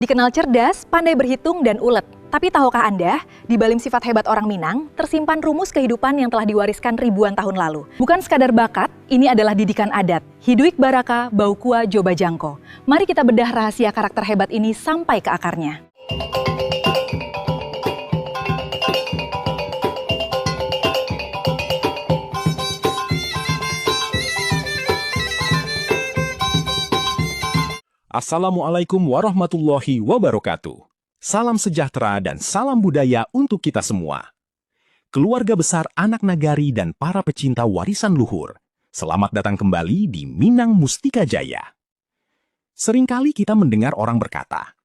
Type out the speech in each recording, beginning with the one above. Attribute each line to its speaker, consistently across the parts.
Speaker 1: Dikenal cerdas, pandai berhitung, dan ulet. Tapi tahukah Anda, di balik sifat hebat orang Minang, tersimpan rumus kehidupan yang telah diwariskan ribuan tahun lalu. Bukan sekadar bakat, ini adalah didikan adat. Hiduik Baraka, Baukua Joba Jangko. Mari kita bedah rahasia karakter hebat ini sampai ke akarnya.
Speaker 2: Assalamualaikum warahmatullahi wabarakatuh. Salam sejahtera dan salam budaya untuk kita semua. Keluarga besar anak nagari dan para pecinta warisan luhur, selamat datang kembali di Minang Mustika Jaya. Seringkali kita mendengar orang berkata,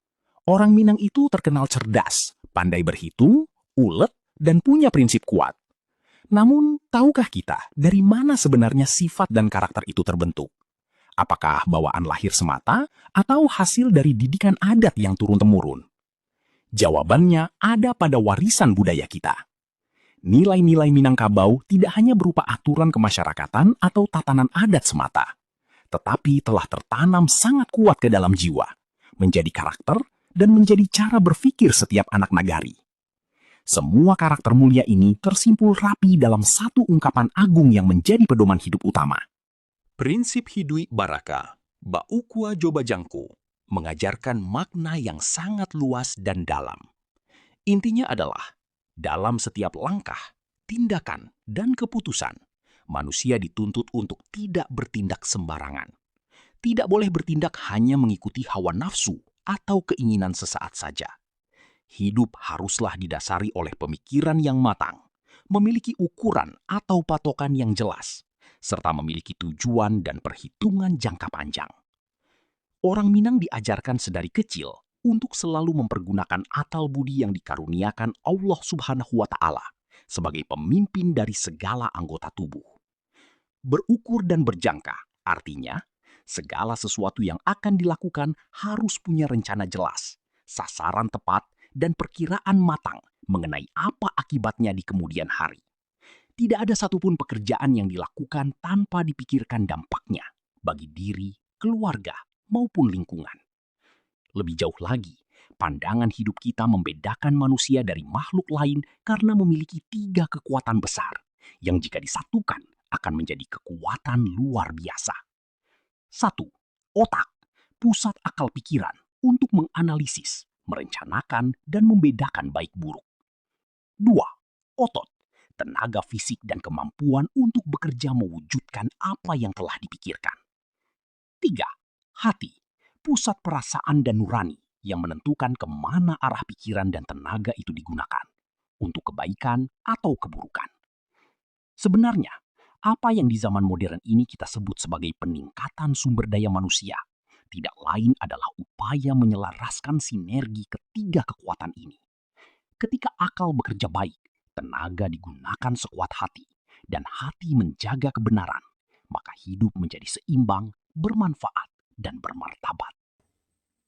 Speaker 2: orang Minang itu terkenal cerdas, pandai berhitung, ulet, dan punya prinsip kuat. Namun, tahukah kita dari mana sebenarnya sifat dan karakter itu terbentuk? Apakah bawaan lahir semata atau hasil dari didikan adat yang turun-temurun? Jawabannya ada pada warisan budaya kita. Nilai-nilai Minangkabau tidak hanya berupa aturan kemasyarakatan atau tatanan adat semata, tetapi telah tertanam sangat kuat ke dalam jiwa, menjadi karakter dan menjadi cara berpikir setiap anak nagari. Semua karakter mulia ini tersimpul rapi dalam satu ungkapan agung yang menjadi pedoman hidup utama. Prinsip Hiduik Baraka, Baukua Joba Jangko, mengajarkan makna yang sangat luas dan dalam. Intinya adalah, dalam setiap langkah, tindakan, dan keputusan, manusia dituntut untuk tidak bertindak sembarangan. Tidak boleh bertindak hanya mengikuti hawa nafsu atau keinginan sesaat saja. Hidup haruslah didasari oleh pemikiran yang matang, memiliki ukuran atau patokan yang jelas, serta memiliki tujuan dan perhitungan jangka panjang. Orang Minang diajarkan sedari kecil untuk selalu mempergunakan akal budi yang dikaruniakan Allah Subhanahu wa Ta'ala sebagai pemimpin dari segala anggota tubuh. Berukur dan berjangka, artinya segala sesuatu yang akan dilakukan harus punya rencana jelas, sasaran tepat, dan perkiraan matang mengenai apa akibatnya di kemudian hari. Tidak ada satupun pekerjaan yang dilakukan tanpa dipikirkan dampaknya bagi diri, keluarga, maupun lingkungan. Lebih jauh lagi, pandangan hidup kita membedakan manusia dari makhluk lain karena memiliki 3 kekuatan besar yang jika disatukan akan menjadi kekuatan luar biasa. 1. Otak, pusat akal pikiran untuk menganalisis, merencanakan, dan membedakan baik buruk. 2. Otot, tenaga fisik dan kemampuan untuk bekerja mewujudkan apa yang telah dipikirkan. 3. Hati, pusat perasaan dan nurani yang menentukan kemana arah pikiran dan tenaga itu digunakan, untuk kebaikan atau keburukan. Sebenarnya, apa yang di zaman modern ini kita sebut sebagai peningkatan sumber daya manusia, tidak lain adalah upaya menyelaraskan sinergi ketiga kekuatan ini. Ketika akal bekerja baik, tenaga digunakan sekuat hati, dan hati menjaga kebenaran, maka hidup menjadi seimbang, bermanfaat, dan bermartabat.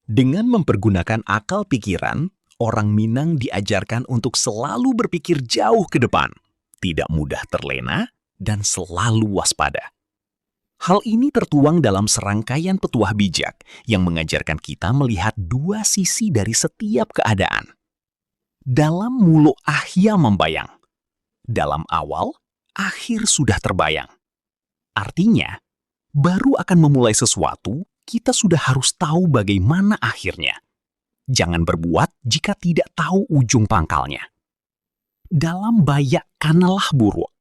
Speaker 3: Dengan mempergunakan akal pikiran, orang Minang diajarkan untuk selalu berpikir jauh ke depan, tidak mudah terlena, dan selalu waspada. Hal ini tertuang dalam serangkaian petuah bijak yang mengajarkan kita melihat 2 sisi dari setiap keadaan. Dalam mulu ahya membayang. Dalam awal, akhir sudah terbayang. Artinya, baru akan memulai sesuatu, kita sudah harus tahu bagaimana akhirnya. Jangan berbuat jika tidak tahu ujung pangkalnya. Dalam bayak kanalah buruk.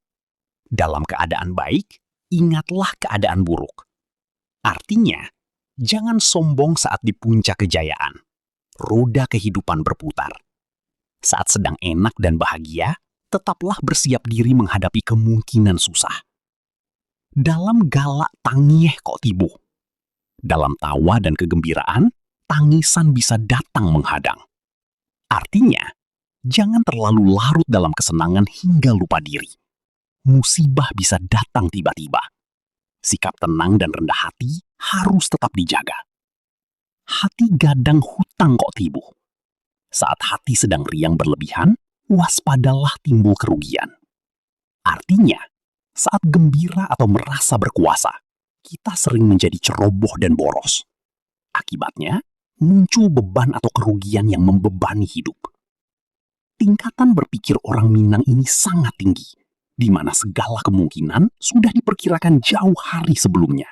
Speaker 3: Dalam keadaan baik, ingatlah keadaan buruk. Artinya, jangan sombong saat di puncak kejayaan. Roda kehidupan berputar. Saat sedang enak dan bahagia, tetaplah bersiap diri menghadapi kemungkinan susah. Dalam galak tangieh kok tibuh. Dalam tawa dan kegembiraan, tangisan bisa datang menghadang. Artinya, jangan terlalu larut dalam kesenangan hingga lupa diri. Musibah bisa datang tiba-tiba. Sikap tenang dan rendah hati harus tetap dijaga. Hati gadang hutang kok tibuh. Saat hati sedang riang berlebihan, waspadalah timbul kerugian. Artinya, saat gembira atau merasa berkuasa, kita sering menjadi ceroboh dan boros. Akibatnya, muncul beban atau kerugian yang membebani hidup. Tingkatan berpikir orang Minang ini sangat tinggi, di mana segala kemungkinan sudah diperkirakan jauh hari sebelumnya.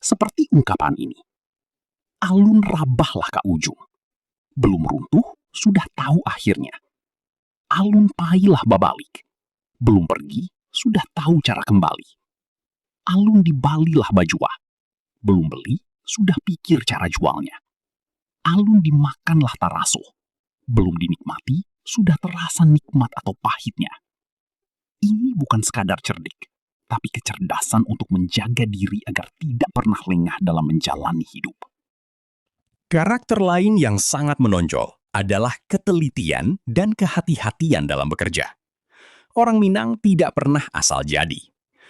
Speaker 3: Seperti ungkapan ini, alun rabahlah ka ujung. Belum runtuh, sudah tahu akhirnya. Alun pailah babalik. Belum pergi, sudah tahu cara kembali. Alun dibalilah bajua. Belum beli, sudah pikir cara jualnya. Alun dimakanlah taraso. Belum dinikmati, sudah terasa nikmat atau pahitnya. Ini bukan sekadar cerdik, tapi kecerdasan untuk menjaga diri agar tidak pernah lengah dalam menjalani hidup.
Speaker 2: Karakter lain yang sangat menonjol adalah ketelitian dan kehati-hatian dalam bekerja. Orang Minang tidak pernah asal jadi.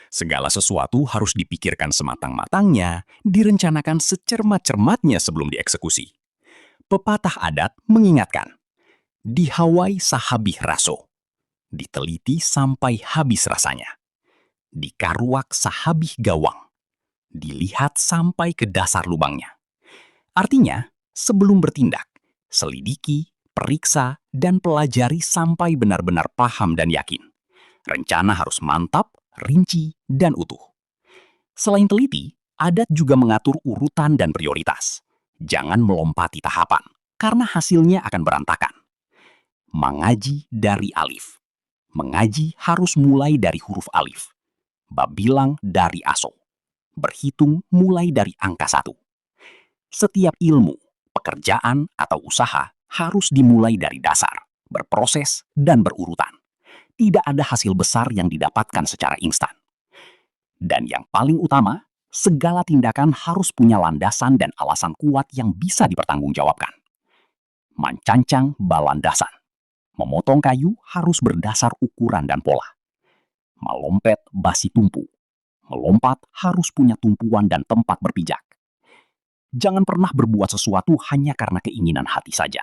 Speaker 2: Segala sesuatu harus dipikirkan sematang-matangnya, direncanakan secermat-cermatnya sebelum dieksekusi. Pepatah adat mengingatkan, dihawai sahabih raso, diteliti sampai habis rasanya. Dikaruak sahabih gawang, dilihat sampai ke dasar lubangnya. Artinya, sebelum bertindak, selidiki, periksa, dan pelajari sampai benar-benar paham dan yakin. Rencana harus mantap, rinci, dan utuh. Selain teliti, adat juga mengatur urutan dan prioritas. Jangan melompati tahapan, karena hasilnya akan berantakan. Mengaji dari alif. Mengaji harus mulai dari huruf alif. Babilang dari aso. Berhitung mulai dari angka 1. Setiap ilmu, pekerjaan, atau usaha harus dimulai dari dasar, berproses, dan berurutan. Tidak ada hasil besar yang didapatkan secara instan. Dan yang paling utama, segala tindakan harus punya landasan dan alasan kuat yang bisa dipertanggungjawabkan. Mancancang balandasan. Memotong kayu harus berdasar ukuran dan pola. Melompet basi tumpu. Melompat harus punya tumpuan dan tempat berpijak. Jangan pernah berbuat sesuatu hanya karena keinginan hati saja.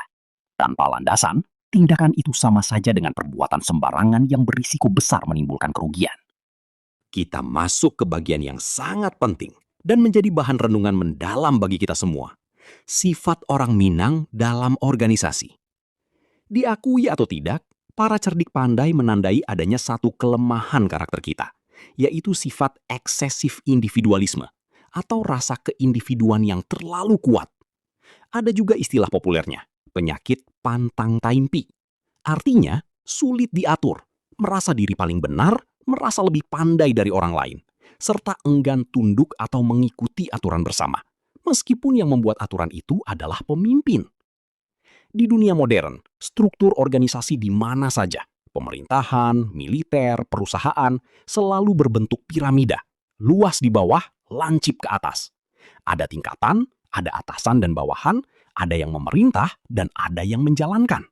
Speaker 2: Tanpa landasan, tindakan itu sama saja dengan perbuatan sembarangan yang berisiko besar menimbulkan kerugian. Kita masuk ke bagian yang sangat penting dan menjadi bahan renungan mendalam bagi kita semua. Sifat orang Minang dalam organisasi. Diakui atau tidak, para cerdik pandai menandai adanya satu kelemahan karakter kita, yaitu sifat eksesif individualisme atau rasa keindividuan yang terlalu kuat. Ada juga istilah populernya, penyakit pantang taimpi. Artinya, sulit diatur, merasa diri paling benar, merasa lebih pandai dari orang lain, serta enggan tunduk atau mengikuti aturan bersama, meskipun yang membuat aturan itu adalah pemimpin. Di dunia modern, struktur organisasi di mana saja, pemerintahan, militer, perusahaan, selalu berbentuk piramida, luas di bawah, lancip ke atas. Ada tingkatan, ada atasan dan bawahan, ada yang memerintah, dan ada yang menjalankan.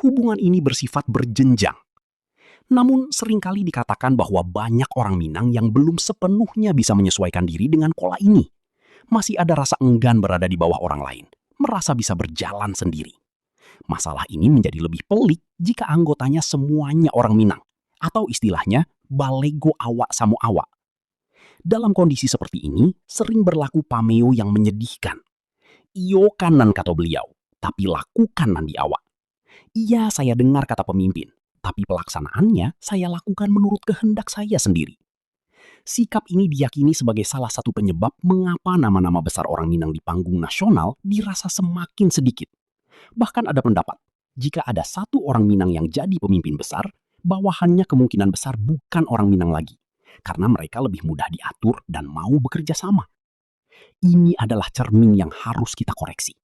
Speaker 2: Hubungan ini bersifat berjenjang. Namun seringkali dikatakan bahwa banyak orang Minang yang belum sepenuhnya bisa menyesuaikan diri dengan pola ini. Masih ada rasa enggan berada di bawah orang lain, merasa bisa berjalan sendiri. Masalah ini menjadi lebih pelik jika anggotanya semuanya orang Minang, atau istilahnya balego awak samu awak. Dalam kondisi seperti ini, sering berlaku pameo yang menyedihkan. Iyo kanan kata beliau, tapi lakukan nan di awak. Iya, saya dengar kata pemimpin, tapi pelaksanaannya saya lakukan menurut kehendak saya sendiri. Sikap ini diyakini sebagai salah satu penyebab mengapa nama-nama besar orang Minang di panggung nasional dirasa semakin sedikit. Bahkan ada pendapat, jika ada satu orang Minang yang jadi pemimpin besar, bawahannya kemungkinan besar bukan orang Minang lagi, karena mereka lebih mudah diatur dan mau bekerja sama. Ini adalah cermin yang harus kita koreksi.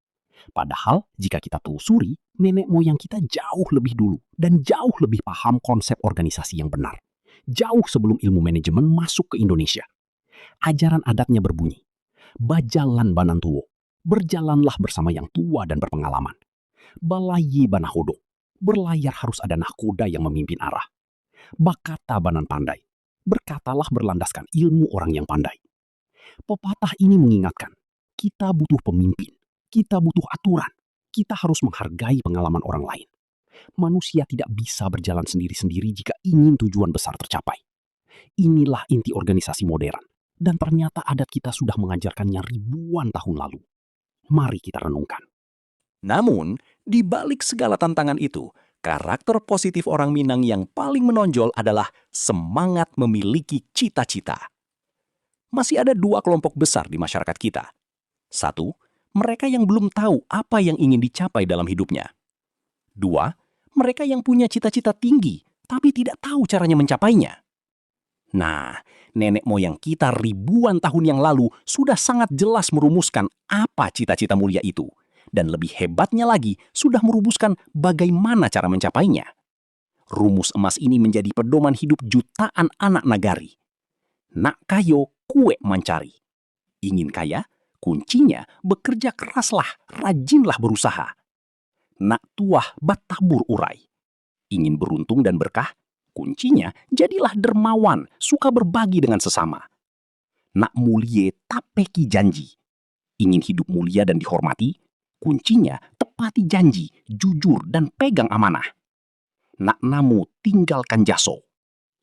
Speaker 2: Padahal, jika kita telusuri, nenek moyang kita jauh lebih dulu dan jauh lebih paham konsep organisasi yang benar. Jauh sebelum ilmu manajemen masuk ke Indonesia. Ajaran adatnya berbunyi, bajalan banantuwo, berjalanlah bersama yang tua dan berpengalaman. Balaye banahodo, berlayar harus ada nahkoda yang memimpin arah. Bakata banan pandai, berkatalah berlandaskan ilmu orang yang pandai. Pepatah ini mengingatkan, kita butuh pemimpin, kita butuh aturan, kita harus menghargai pengalaman orang lain. Manusia tidak bisa berjalan sendiri-sendiri jika ingin tujuan besar tercapai. Inilah inti organisasi modern, dan ternyata adat kita sudah mengajarkannya ribuan tahun lalu. Mari kita renungkan.
Speaker 3: Namun, di balik segala tantangan itu, karakter positif orang Minang yang paling menonjol adalah semangat memiliki cita-cita. Masih ada dua kelompok besar di masyarakat kita. Satu, mereka yang belum tahu apa yang ingin dicapai dalam hidupnya. Dua, mereka yang punya cita-cita tinggi, tapi tidak tahu caranya mencapainya. Nah, nenek moyang kita ribuan tahun yang lalu sudah sangat jelas merumuskan apa cita-cita mulia itu. Dan lebih hebatnya lagi, sudah merumuskan bagaimana cara mencapainya. Rumus emas ini menjadi pedoman hidup jutaan anak nagari. Nak kayo, kue mencari. Ingin kaya? Kuncinya bekerja keraslah, rajinlah berusaha. Nak tuah, batabur urai. Ingin beruntung dan berkah? Kuncinya jadilah dermawan, suka berbagi dengan sesama. Nak mulie, tapeki janji. Ingin hidup mulia dan dihormati? Kuncinya tepati janji, jujur, dan pegang amanah. Nak namu, tinggalkan jaso.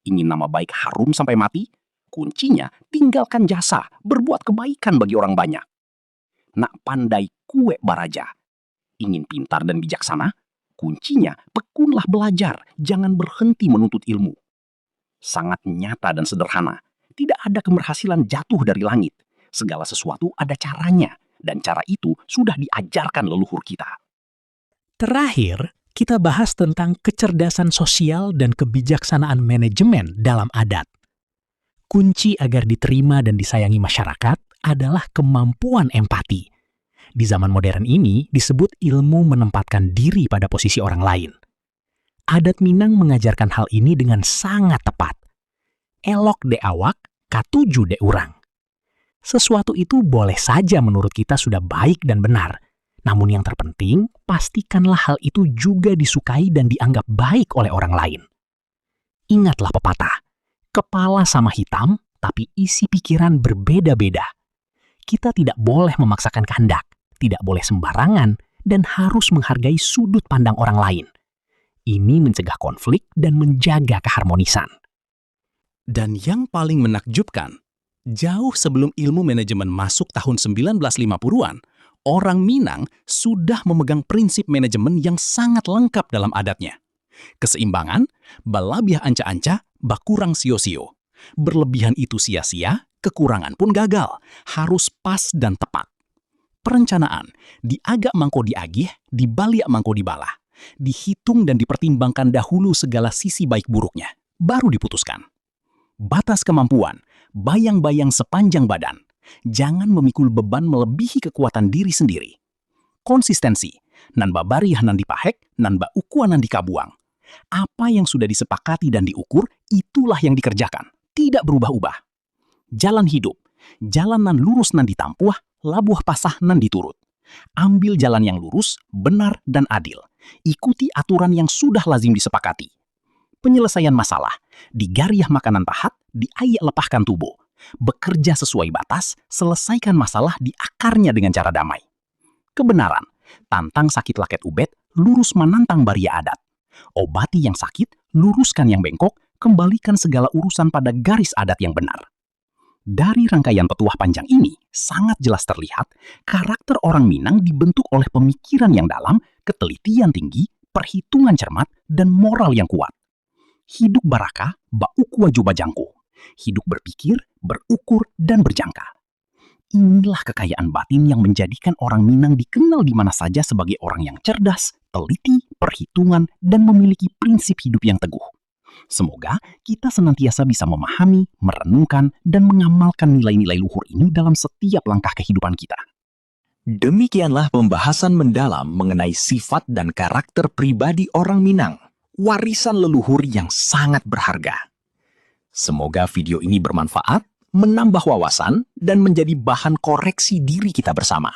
Speaker 3: Ingin nama baik harum sampai mati? Kuncinya tinggalkan jasa, berbuat kebaikan bagi orang banyak. Nak pandai, kue baraja. Ingin pintar dan bijaksana? Kuncinya tekunlah belajar, jangan berhenti menuntut ilmu. Sangat nyata dan sederhana. Tidak ada keberhasilan jatuh dari langit. Segala sesuatu ada caranya. Dan cara itu sudah diajarkan leluhur kita.
Speaker 4: Terakhir, kita bahas tentang kecerdasan sosial dan kebijaksanaan manajemen dalam adat. Kunci agar diterima dan disayangi masyarakat adalah kemampuan empati. Di zaman modern ini disebut ilmu menempatkan diri pada posisi orang lain. Adat Minang mengajarkan hal ini dengan sangat tepat. Elok de awak, katuju de urang. Sesuatu itu boleh saja menurut kita sudah baik dan benar. Namun yang terpenting, pastikanlah hal itu juga disukai dan dianggap baik oleh orang lain. Ingatlah pepatah, kepala sama hitam, tapi isi pikiran berbeda-beda. Kita tidak boleh memaksakan kehendak, tidak boleh sembarangan, dan harus menghargai sudut pandang orang lain. Ini mencegah konflik dan menjaga keharmonisan.
Speaker 3: Dan yang paling menakjubkan, jauh sebelum ilmu manajemen masuk tahun 1950-an, orang Minang sudah memegang prinsip manajemen yang sangat lengkap dalam adatnya. Keseimbangan, balabiah anca-anca, bakurang sio-sio. Berlebihan itu sia-sia, kekurangan pun gagal. Harus pas dan tepat. Perencanaan, diagak mangko diagih, dibaliak mangko dibalah. Dihitung dan dipertimbangkan dahulu segala sisi baik buruknya, baru diputuskan. Batas kemampuan, bayang-bayang sepanjang badan. Jangan memikul beban melebihi kekuatan diri sendiri. Konsistensi, nan babariah nan dipahek, nan ba ukuan nan dikabuang. Apa yang sudah disepakati dan diukur, itulah yang dikerjakan, tidak berubah-ubah. Jalan hidup, jalan nan lurus nan ditampuah, labuh pasah nan diturut. Ambil jalan yang lurus, benar, dan adil. Ikuti aturan yang sudah lazim disepakati. Penyelesaian masalah, digariah makanan pahat, diayak lepahkan tubuh. Bekerja sesuai batas, selesaikan masalah di akarnya dengan cara damai. Kebenaran, tantang sakit laket ubet, lurus menantang baria adat. Obati yang sakit, luruskan yang bengkok, kembalikan segala urusan pada garis adat yang benar. Dari rangkaian petuah panjang ini, sangat jelas terlihat karakter orang Minang dibentuk oleh pemikiran yang dalam, ketelitian tinggi, perhitungan cermat, dan moral yang kuat. Hidup barakah, bauku wajuba jangku. Hidup berpikir, berukur, dan berjangka. Inilah kekayaan batin yang menjadikan orang Minang dikenal di mana saja sebagai orang yang cerdas, teliti, perhitungan, dan memiliki prinsip hidup yang teguh. Semoga kita senantiasa bisa memahami, merenungkan, dan mengamalkan nilai-nilai luhur ini dalam setiap langkah kehidupan kita.
Speaker 2: Demikianlah pembahasan mendalam mengenai sifat dan karakter pribadi orang Minang, warisan leluhur yang sangat berharga. Semoga video ini bermanfaat, menambah wawasan, dan menjadi bahan koreksi diri kita bersama.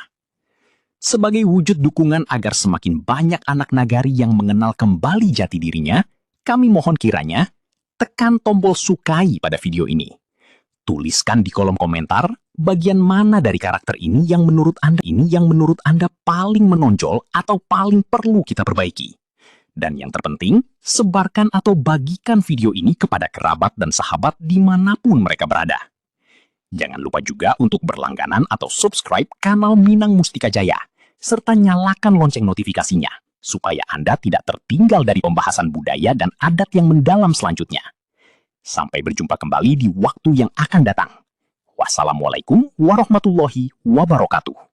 Speaker 2: Sebagai wujud dukungan agar semakin banyak anak nagari yang mengenal kembali jati dirinya, kami mohon kiranya tekan tombol sukai pada video ini. Tuliskan di kolom komentar bagian mana dari karakter ini yang menurut Anda paling menonjol atau paling perlu kita perbaiki. Dan yang terpenting, sebarkan atau bagikan video ini kepada kerabat dan sahabat dimanapun mereka berada. Jangan lupa juga untuk berlangganan atau subscribe kanal Minang Mustika Jaya. serta nyalakan lonceng notifikasinya, supaya Anda tidak tertinggal dari pembahasan budaya dan adat yang mendalam selanjutnya. Sampai berjumpa kembali di waktu yang akan datang. Wassalamualaikum warahmatullahi wabarakatuh.